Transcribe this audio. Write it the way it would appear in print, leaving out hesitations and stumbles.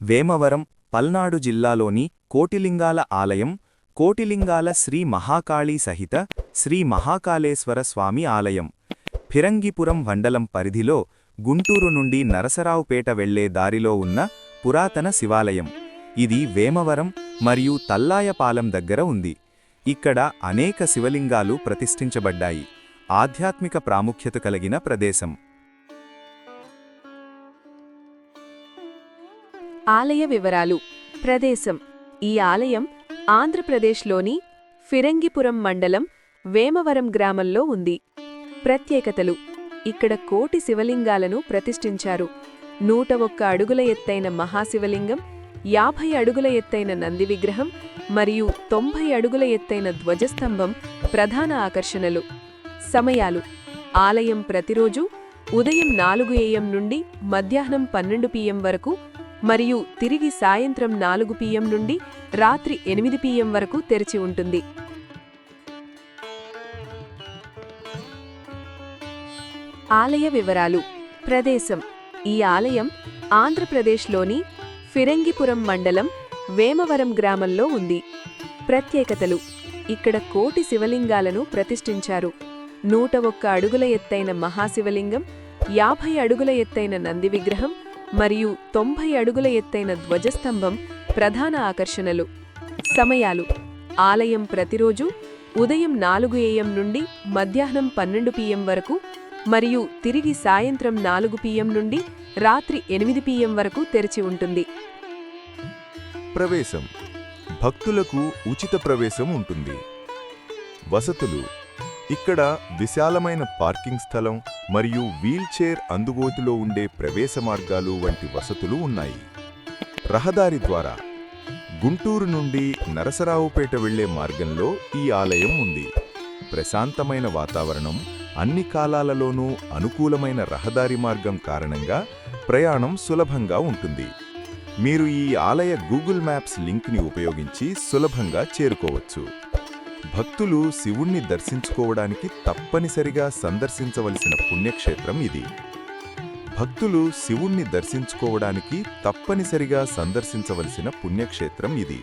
వేమవరం, పల్నాడు జిల్లాలోని కోటిలింగాల ఆలయం కోటిలింగాల శ్రీ మహాకాళీ సహిత శ్రీ మహాకాళేశ్వర స్వామి ఆలయం ఫిరంగిపురం మండలం పరిధిలో గుంటూరు నుండి నరసరావుపేట వెళ్లే దారిలో ఉన్న పురాతన శివాలయం. ఇది వేమవరం మరియు తల్లాయపాలెం దగ్గర ఉంది. ఇక్కడ అనేక శివలింగాలు ప్రతిష్ఠించబడ్డాయి. ఆధ్యాత్మిక ప్రాముఖ్యత కలిగిన ప్రదేశం. ఆలయ వివరాలు. ప్రదేశం: ఈ ఆలయం ఆంధ్రప్రదేశ్లోని ఫిరంగిపురం మండలం వేమవరం గ్రామంలో ఉంది. ప్రత్యేకతలు: ఇక్కడ కోటి శివలింగాలను ప్రతిష్ఠించారు. 101 అడుగుల ఎత్తైన మహాశివలింగం, 50 అడుగుల ఎత్తైన నంది విగ్రహం మరియు 90 అడుగుల ఎత్తైన ధ్వజస్తంభం ప్రధాన ఆకర్షణలు. సమయాలు: ఆలయం ప్రతిరోజు ఉదయం 4 AM నుండి మధ్యాహ్నం 12 PM వరకు మరియు తిరిగి సాయంత్రం 4 PM నుండి రాత్రి 8 PM వరకు తెరిచి ఉంటుంది. ఆలయ వివరాలు. ప్రదేశం: ఈ ఆలయం ఆంధ్రప్రదేశ్లోని ఫిరంగిపురం మండలం వేమవరం గ్రామంలో ఉంది. ప్రత్యేకతలు: ఇక్కడ కోటి శివలింగాలను ప్రతిష్ఠించారు. 101 అడుగుల ఎత్తైన మహాశివలింగం, 50 అడుగుల ఎత్తైన నంది విగ్రహం మరియు 90 అడుగుల ఎత్తైన ధ్వజస్తంభం ప్రధాన ఆకర్షణలు. సమయాలు: ఆలయం ప్రతిరోజు ఉదయం 4 AM నుండి మధ్యాహ్నం 12 PM వరకు మరియు తిరిగి సాయంత్రం 4 PM నుండి రాత్రి 8 PM వరకు తెరిచి ఉంటుంది. ప్రవేశం: భక్తులకు ఉచిత ప్రవేశం ఉంటుంది. వసతులు: ఇక్కడ విశాలమైన పార్కింగ్ స్థలం మరియు వీల్చైర్ అందుబాటులో ఉండే ప్రవేశ మార్గాలు వంటి వసతులు ఉన్నాయి. రహదారి ద్వారా గుంటూరు నుండి నరసరావుపేట వెళ్లే మార్గంలో ఈ ఆలయం ఉంది. ప్రశాంతమైన వాతావరణం, అన్ని కాలాలలోనూ అనుకూలమైన రహదారి మార్గం కారణంగా ప్రయాణం సులభంగా ఉంటుంది. మీరు ఈ ఆలయ గూగుల్ మ్యాప్స్ లింక్ని ఉపయోగించి సులభంగా చేరుకోవచ్చు. భక్తులు శివుణ్ణి దర్శించుకోవడానికి తప్పనిసరిగా సందర్శించవలసిన పుణ్యక్షేత్రం ఇది. భక్తులు శివుణ్ణి దర్శించుకోవడానికి తప్పనిసరిగా సందర్శించవలసిన పుణ్యక్షేత్రం ఇది.